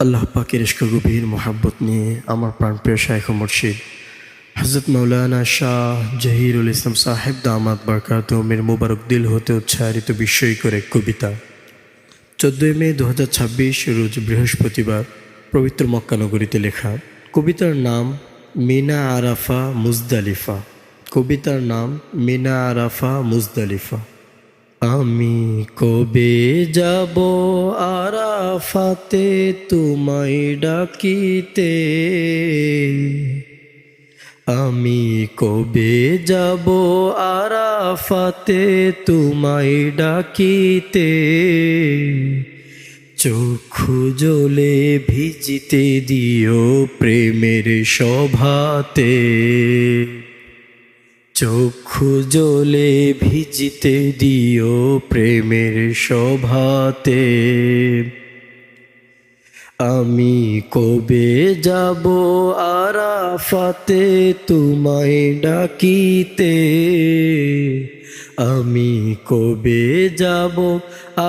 আল্লাহ পাকের ইশক গভীর মোহাব্বত নিয়ে আমার প্রাণপ্রিয় শাইখ ও মুর্শিদ হযরত মাওলানা শাহ জহিরুল ইসলাম সাহেব দামাত বরকাতুহুমের মুবারক দিল হতে উচ্চারিত বিস্ময়কর এক কবিতা। 14 মে 2026 রোজ বৃহস্পতিবার পবিত্র মক্কা নগরীতে লেখা। কবিতার নাম মিনা আরাফা মুজদালিফা। কবিতার নাম মিনা আরাফা মুজদালিফা। আমি কবে যাব আরাফাতে তোমায় ডাকিতে, আমি কবে যাব আরাফাতে তোমায় ডাকিতে, চক্ষু জলে ভিজিতে দিও প্রেমের সভাতে, চক্ষু জলে ভিজিতে দিও প্রেমের সভাতে। আমি কবে যাব আরাফাতে তোমায় ডাকিতে, আমি কবে যাব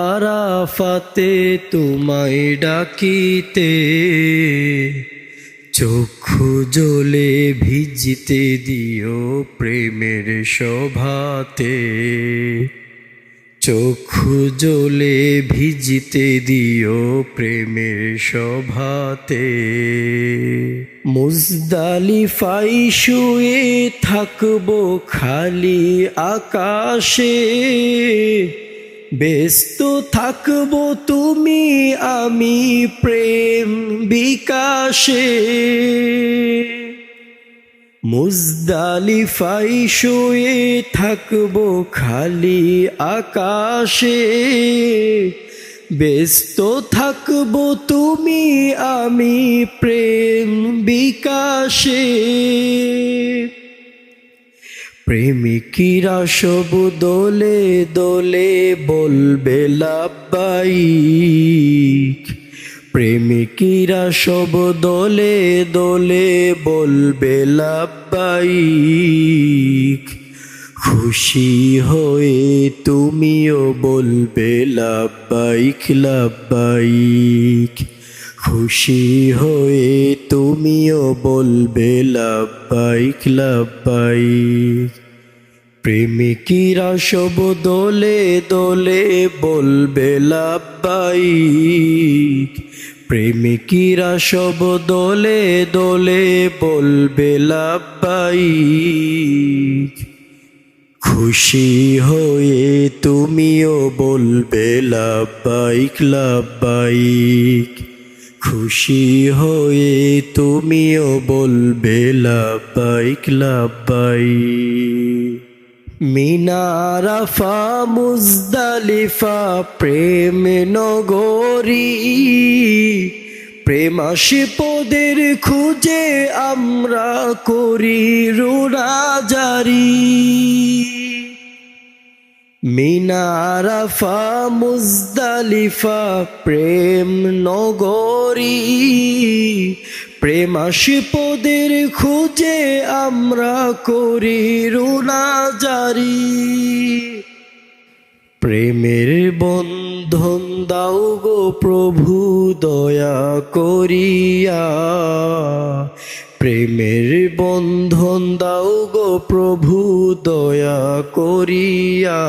আরাফাতে তোমায় ডাকিতে, চক্ষু জলে ভিজিতে দিও প্রেমের সভাতে, চক্ষু জলে ভিজিতে দিও প্রেমের সভাতে। মুজদালিফায় শুয়ে থাকবো খালি আকাশে, ব্যস্ত থাকবো তুমি আমি প্রেম বিকাশে। মুজদালিফায় শুয়ে থাকবো খালি আকাশে, ব্যস্ত থাকবো তুমি আমি প্রেম বিকাশে। প্রেমিকিরা সব দোলে দোলে বলবে লাব্বাইক, প্রেমিকিরা সব দোলে দোলে বলবে লাব্বাইক, খুশি হয়ে তুমিও বলবে লাব্বাইক লাব্বাইক, খুশি হয়ে তুমিও বলবে লাব্বাইক লাব্বাইক। প্রেমিকিরা সব দোলে দোলে বলবে লাব্বাইক, প্রেমিকিরা সব দোলে দোলে বলবে লাব্বাইক, খুশি হয়ে তুমিও বলবে লাব্বাইক লাব্বাইক, খুশি হয়ে তুমিও বলবে লাব্বাইক লাব্বাইক। মিনা আরাফা মুজদালিফা প্রেম নগরী, প্রেমাশিপদের খুঁজে আমরা করি রুরাজারি। মিনা আরাফা মুজদালিফা প্রেম নগরী, প্রেমাশিপদের খুঁজে আমরা করি রুনাজারি। প্রেমের বন্ধন দাও গো প্রভু দয়া করিয়া, প্রেমের বন্ধন দাও গো প্রভু দয়া করিয়া,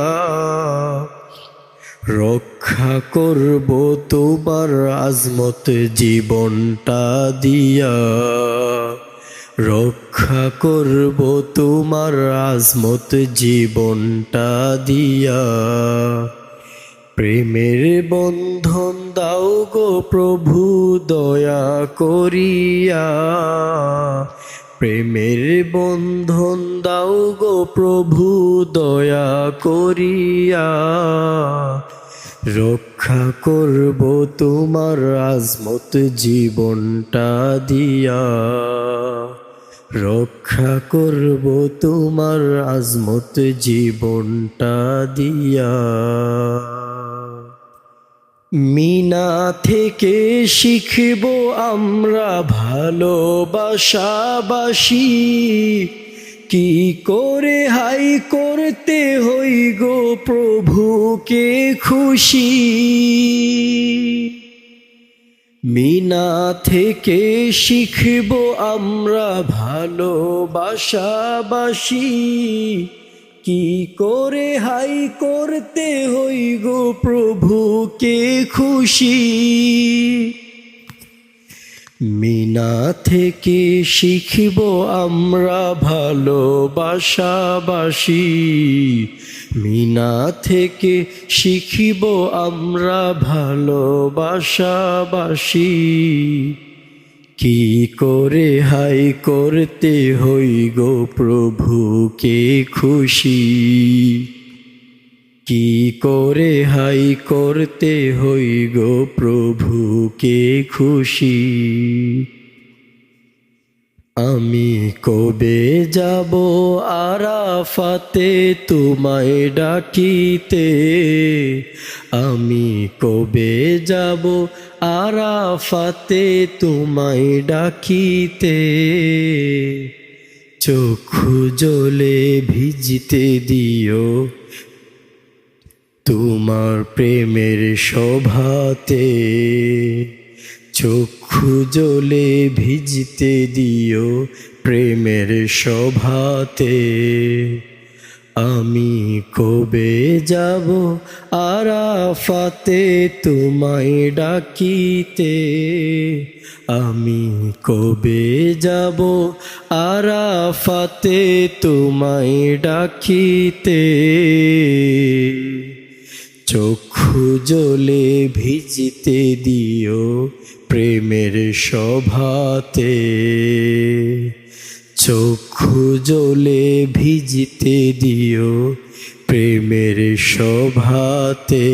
রক্ষা করব তোমার আজমত জীবনটা দিয়া, রক্ষা করব তোমার আজমত জীবনটা দিয়া। প্রেমের বন্ধন দাও গো প্রভু দয়া করিয়া, প্রেমের বন্ধন দাও গো প্রভু দয়া করিয়া, রক্ষা করব তোমার আজমত জীবনটা দিয়া, রক্ষা করব তোমার আজমত জীবনটা দিয়া। মিনা থেকে শিখব আমরা ভালোবাসাবাসি, কি করে হাই করতে হই গো প্রভুকে খুশি। মিনা থেকে শিখব আমরা ভালোবাসাবাসি, কি করে হাই করতে হই গো প্রভুকে খুশি। মিনা থেকে শিখব আমরা ভালোবাসাবাসি, মিনা থেকে শিখব আমরা ভালোবাসাবাসি, কি করে হাই করতে হই গো প্রভুকে খুশি, কি করে হাই করতে হই গো প্রভুকে খুশি। আমি কবে যাব আরাফাতে তোমায় ডাকিতে, আমি কবে যাব আরাফাতে তোমায় ডাকিতে, চক্ষু জলে ভিজিতে দিও তোমার প্রেমের শোভাতে, চক্ষু জলে ভিজতে দিও প্রেমের শোভাতে। আমি কবে যাব আরাফাতে তোমায় ডাকিতে, আমি কবে যাব আরাফাতে তোমায় ডাকিতে, চক্ষু জলে ভিজিতে দিও প্রেমের শোভাতে, চক্ষু জলে ভিজিতে দিও প্রেমের শোভাতে।